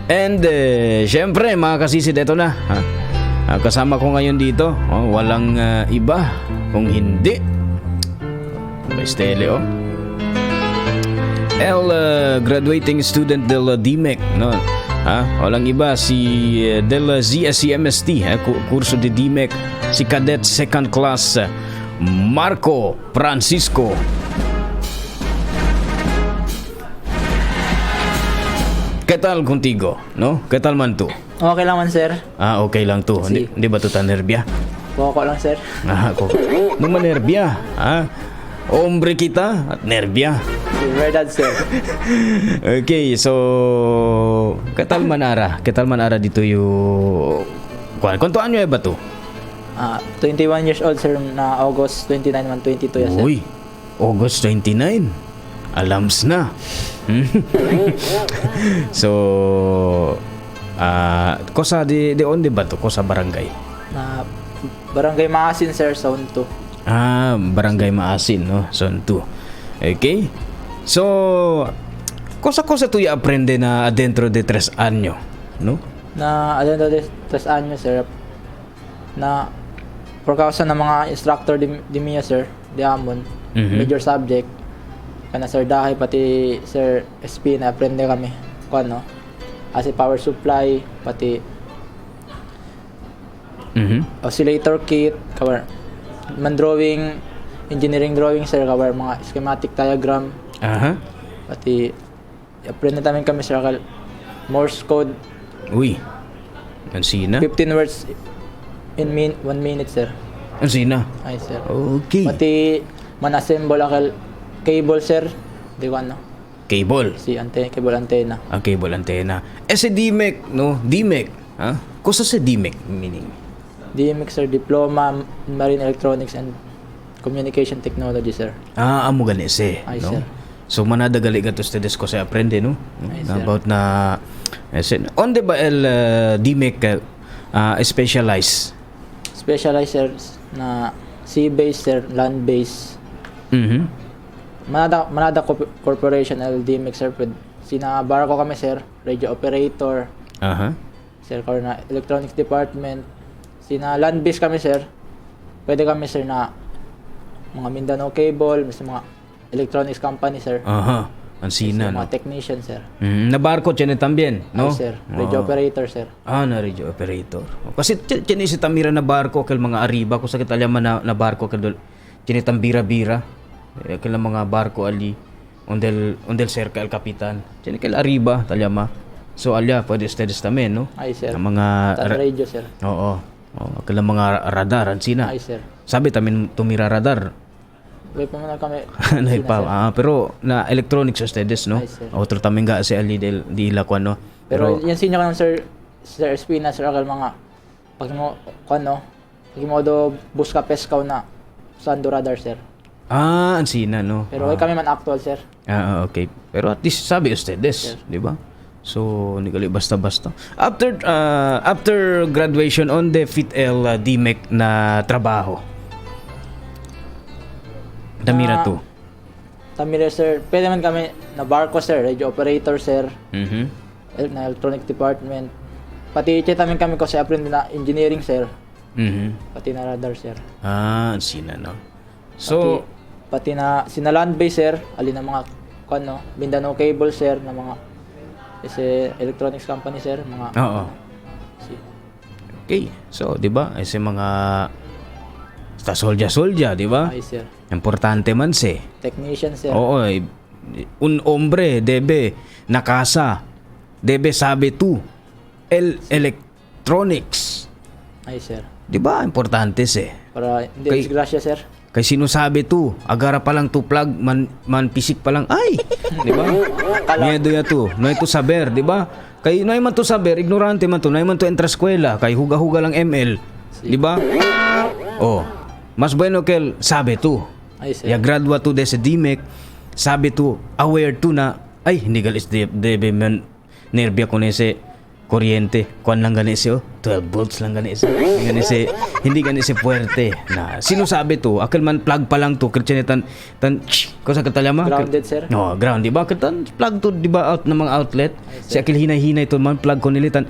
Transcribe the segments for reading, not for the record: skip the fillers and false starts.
And syempre mga kasisid, eto na ha? Kasama ko ngayon dito, walang iba kung hindi Estele, El graduating student del DMEC, no? Walang iba si del ZSCMST, kurso de DMEC, si cadet second class Marco Francisco. ¿Qué tal contigo? ¿No? ¿Qué tal man tú? Okay lang man, sir. Okay lang to. Si. Hindi ba to ta nerbia? Koko lang, sir. Ako. Nung manerbia, Hombre kita at nerbia. Verdad, sir. Okay, so ¿qué tal manara? ¿Qué tal manara dito yung Kwanto anyo ba to? 21 years old, sir, na August 29, 122 years, sir. Uy, August 29. Alams na. So, kosa de onde ba to? Kosa barangay? Na Barangay Maasin, sir, Zone 2. Barangay Maasin, no? Zone 2. Okay? So, cosa tu aprende na adentro de 3 anyo, no? Na adentro de 3 anyo, sir, na por causa ng mga instructor di Mia, sir, di Amon, major subject, kana sir Dahay, pati sir SP na aprende kami kung ano, as power supply, pati oscillator kit, cover man drawing, engineering drawing, sir, cover mga schematic diagram, pati aprende namin kami, sir, Morse code. Uy, ansina? 15 words in 1 minute, sir. Ansina? Ay, sir. Okay. Pati man-assemble akal cable, sir. Di ko ano. Cable? Cable antena. Cable antena. Si DMEC, no? DMEC, Kusa sa DMEC, meaning? DMEC, sir, Diploma in Marine Electronics and Communication Technology, sir. Amo gani Ay, no? sir. So manadagali ka to ustedes ko sa aprende, no? Ay, sir. About na onde ba el DMEC specialize? Specialized, sir, na sea-based, sir, land-based. Manada Corporation LDMX, sir, sinabar ko kami, sir, radio operator. Sir, kaya na electronics department. Sina land-based kami, sir. Pwede kami, sir, na mga Mindanao Cable, mga electronics company, sir. Ansina, no? Mga technician, sir. Na barko tiyan tambien, no? Ay, sir. Radio operator, sir. Na radio operator. Kasi tiyan si tamira na barko kel mga ariba ko sa kitalyaman na barko kel tiyan tambira-bira. Kel mga barko ali ondel cerca el kapitan. Tiyan kel ariba talyama. So alya pwede ustedes tamen, no? Ay, sir. Ang mga radio, sir. Oo. Kel mga radar ansina. Ay, sir. Sabi tamin tumira radar. Way pa man kami. Pero na electronics ustedes, no? Otro taminga si Ali di lakwan, no? Pero yan sinya kan, sir Espina, sir, akal mga pag mo ano, pag mo do buska peskaw na sando radar, sir. Ansina, no? Pero kami man actual, sir. Okay. Pero at least sabi ustedes, di ba? So, nigali basta-basta. After graduation on the FITL DMEC na trabaho. Tamira to. Tamira, sir. Pwede man kami na barko, sir. Radio operator, sir. Na electronic department. Pati namin kami kasi aprende na engineering, sir. Pati na radar, sir. Sina, no? So, pati na sina land base, sir. Alin na mga Mindanao Cable, sir, na mga electronics company, sir, mga Okay. So, 'di ba? Ay mga soldier, 'di ba? Ay, sir. Importante man technician, sir. Oo, un hombre debe nakasa, debe sabe tu el electronics. Ay, sir. 'Di ba? Importante Para hindi disgrasya, sir. Kay sino sabi tu, agara pa lang tu plug, man pisik pa lang, ay! Di ba? Miedo ya tu, no ito saber, di ba? Kay no man tu saber, ignorante man tu, no man tu entra eskwela, kay huga-huga lang ML, di ba? Mas bueno kel sabi tu. Ay, sir. Ya gradua tu de sa DMEC, sabi tu, aware tu na, ay, hindi galis debe man nerbia ko nese kuryente. Kuan lang gani siya, 12 volts lang gani siya. Hindi gani si puwerte. Na sinasabi to, akil man plug pa lang to, kirchen tan ko sa katalama. Grounded, sir. No, ground di ba? Tan plug to di ba out ng mga outlet. Si akil hinay-hinay to man plug ko nilitan.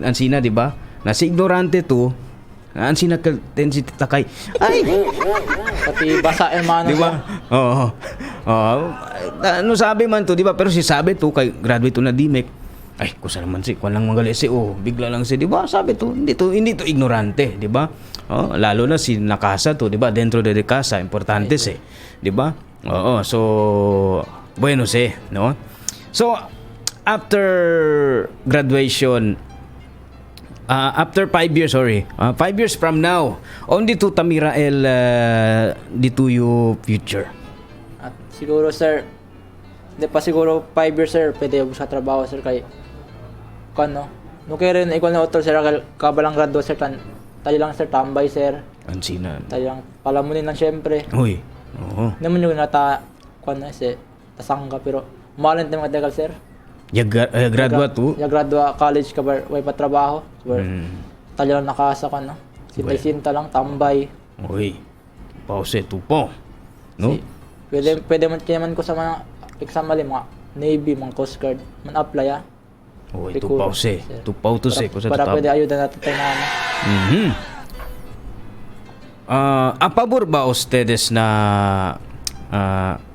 Ansina di ba? Na si ignorante to, ansina kal tensi takay. Ay, Pati basa yung mga ano, di ba? sir. Oo. Ano sabi man to, di ba? Pero si sabi to kay graduate to na DMEC. Ay, kusa naman si kuan lang magali si bigla lang si, di ba? Sabi to, hindi to ignorante, di ba? Lalo na si nakasa to, di ba? Dentro de casa, importante si, di ba? Oo, so bueno si, no? So after graduation, after 5 years, 5 years from now, only to Tamira el dito you future. At siguro, sir, hindi pa siguro 5 years, sir, pwede sa trabaho, sir, kay kano. No kaya rin, ikaw na otro, sir, kabalang grado, sir, tayo lang, sir, tambay, sir. Ansinan. Tayo lang, palamunin lang, syempre. Uy. Oo. Naman yung kano, sir, tasangga, pero umalan tayo mga tagal, sir. Graduate to. Gradua college ka ba, way pa trabaho. Tayo lang nakasa ka, no? Sintay-sinta lang, tambay. Uy. Pause, tupo. No? Pwede man ko sa mga exam mali, mga Navy, mga Coast Guard, man apply, Uy, Siguro, tupaw si. sir. Tupaw to si. Para pwede ayuda natin tayo na ano. A pabor ba ustedes na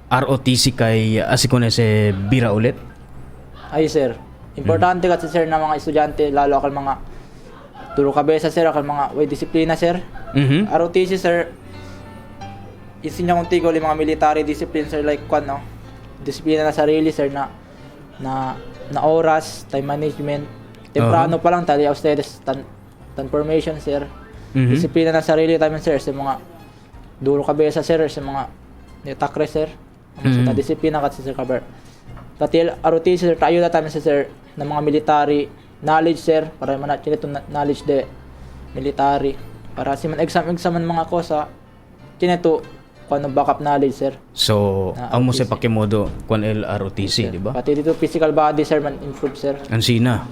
ROTC kay Asiconese Bira ulit? Ay, sir. Importante kasi, sir, na mga estudyante, lalo akal mga turo kabesa, sir, akal mga way disiplina, sir. ROTC, sir, isin niya kung tigol yung mga military discipline, sir, like kwan, no? Disiplina na sarili, sir, na oras, time management. Temprano pa lang, tali ustedes, tan formation, sir. Disiplina na sarili tayo, sir, sa mga duro kabesa, sir, sa mga takre, sir. Sa disiplina kasi, sir, kabar. Pati ROTC, sir, tayo na tayo, sir, ng mga military knowledge, sir, para man natin ito knowledge de military. Para si man exam man mga kosa, tineto kung backup knowledge, sir. So, amo sa pakimodo kung ROTC, di ba? Pati dito physical body, sir, man improve, sir. Ansina.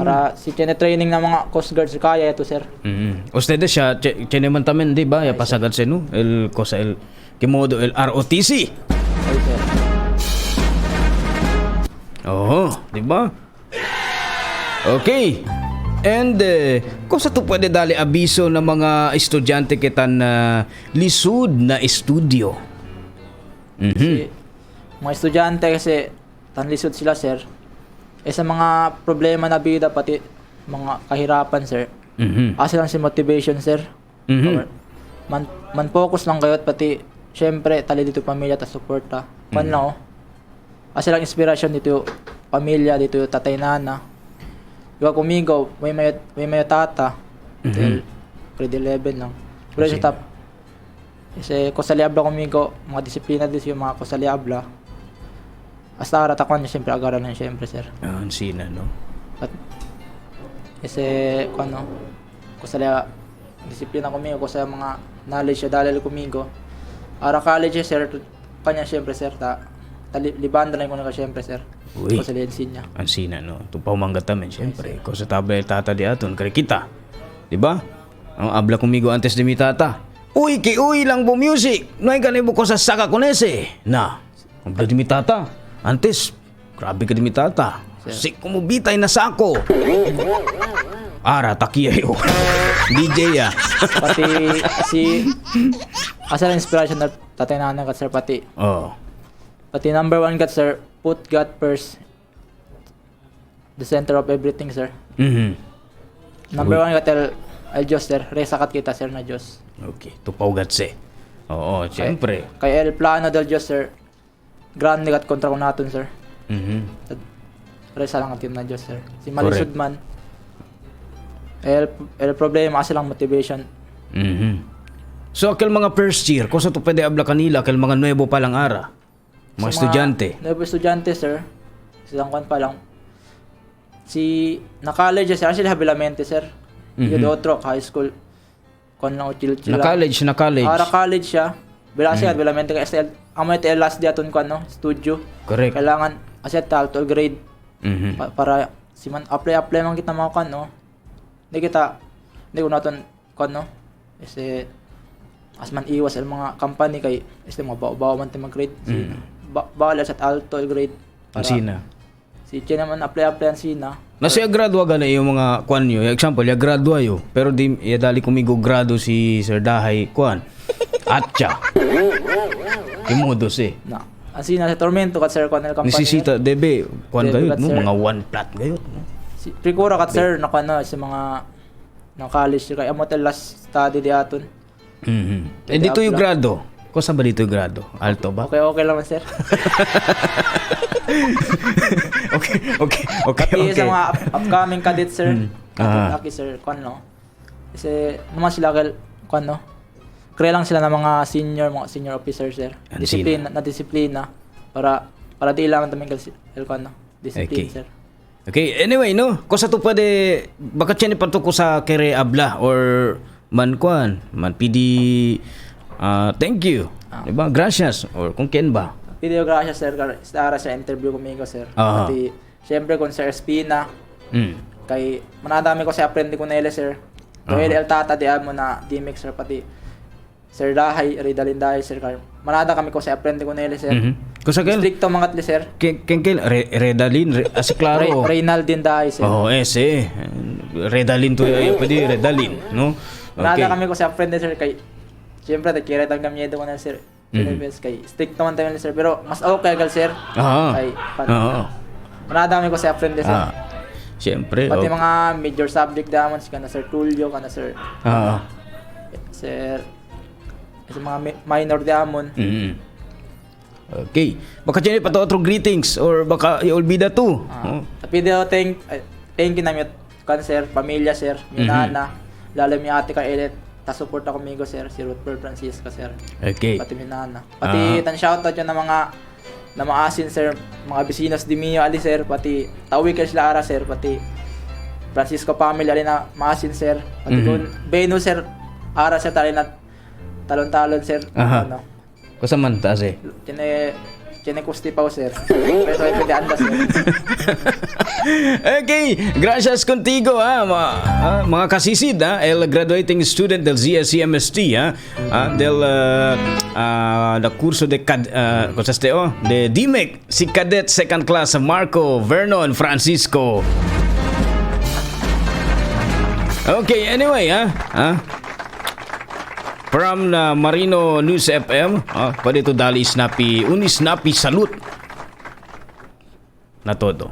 Para si training ng mga Coast Guard, sir, kaya ito, sir. Ustedes siya, tiene man tamen, di ba? Ya pasagad sa no? El cosa el kimodo el ROTC. Ay, sir. Oo, di ba? Okay. And kung sa to pwede dali abiso ng mga estudyante kita na lisod na estudio. Kasi, mga estudyante kasi tanlisod sila, sir. Sa mga problema na bida, pati mga kahirapan, sir. Kasi lang si motivation, sir. Man focus lang kayo at pati syempre tali dito pamilya ta suporta. Lang, Kasi lang inspirasyon dito pamilya, dito tatay nana. Diba kumigo, may tata. Grade 11 lang. Pero sa top, kasi kusaliabla kumigo, mga disiplina dito yung mga kusaliabla. Hasta aratakon niya, siyempre agaran lang siyempre, sir. Sina, no? At, kasi, disiplina kumigo, kusaya mga knowledge siya, dalil kumigo. Ara college, sir, kanya siyempre, sir, libanda lang ko na siyempre, sir. Uy. Kusaliansin niya. Ansina, no? Tupaw manggatamen, siyempre. Kung sa tabla tata di aton, kari kita. Diba? Ang abla kumigo antes de mi tata. Uy, uy lang po music. Noy ka nibo ko sa saka kunese. Na, abla di mi tata. Antes, grabe ka di mi tata. Si kumubitay na sako. Ara, takiyayo. DJ ya. Pati si asa lang inspiration na tatay na kat, sir, pati. Pati number 1 kat, sir, put God first. The center of everything, sir. Number 1 kat, el Diyos, sir. Resa kat kita, sir, na Diyos. Okay, tupaw gatse. Oo, siyempre. Kay el plano del Diyos, sir. Grande kat kontra ko natin, sir. Resa lang kat na Diyos, sir. Si malisod man. El problema kasi lang motivation. So, akil mga first year, kung sa to pwede abla kanila, akil mga nuevo pa lang ara. Mga estudyante. Nuevo estudyante, sir. Silang kwan pa lang. Si na-college, sir. Sila habilamente, sir. Yung otro, high school. Kwan lang, chill-chill lang. Na-college. Ara college siya. Bila siya, habilamente ka SL. Amo ito last day aton kwan, no? Studio. Correct. Kailangan, kasi tal, 12 grade. Para si man apply man kita mga kan no. Hindi ko naton kan no. Kasi as man iwas ang mga company kay mga bawa man ti mag-grade. Si bawal sa alto grade para Sina. si China man apply ang Sina. Nasi agradwa ga na yung mga kwan nyo. Example, agradwa yo. Pero di dali kumigo grado si Sir Dahay kwan. Atcha. Imodos eh. Na. Ang Sina sa Tormento kat sir kanel company. Nisisita, debe, kwan Debe gayot, kat, no? sir. Mga one plot gayot, no? Si Prikura kat sir na kano sa mga ng college kay amo tel last study di aton. Eh, dito yung grado. Kosa ba dito yung grado? Alto ba? Okay lang man sir. Okay. Sa mga upcoming cadets sir. Ah. Aki sir kwan no. Kasi naman sila kwan no. Kaya lang sila ng mga senior officer sir. Disiplina para di ilangan taming kwan no. Discipline Okay. sir. Okay, anyway, no? Kosa to pwede, baka tiyan ipanto ko sa kere abla or man kwan, man pidi, thank you. Diba? Gracias. Or kung ken ba? Video gracias sir sa interview kumigo sir. Aha. Pati syempre kung Sir Espina Mm. kay manadami ko sa apprende ko nila sir. Kay El Tata di mo na DMX sir pati Sir Dahay, Ridalin Dahay sir. Manada kami ko sa apprende ko nila sir. Kosa ken? Stricto mga tli sir. Ken Redalin, asi klaro. Reynaldin Dahay sir. Oh, ese. Redalin to, pwede Redalin, no? Manada kami ko sa apprende sir kay syempre takira tang gamyedo ko na sir. Kay strict naman tayo ni sir pero mas okay gal sir. Aha. Kay Oo. manada kami ko sa apprende sir. Siyempre. Pati mga major subject damon kana Sir Tulio kana Sir Sir sa mga minor damon. Okay. Baka dyan pa to otro greetings or baka iolbida to. Tapi daw thank you namin kan sir, pamilya sir, mi nana, lalo mi ate ka Elet, ta support ako migo sir, si Ruth Pearl Francisca sir. Okay. Pati mi nana. Pati tan shoutout yun na mga asin sir, mga bisinos di Mio ali sir, pati tawi ka sila ara sir, pati Francisco family ali na maasin sir, pati kun Beno sir, ara sir tali na talon-talon sir. Ano? Kusa man taas eh. Tiene kusti pa sir. Pero ito di andas sir. Okay, gracias contigo mga kasisid el graduating student del ZSCMST del da curso de de DMEC si cadet second class Marco Vernon Francisco. Okay, anyway from Marino News FM, pwede to dali snappy, uni snappy salute na todo.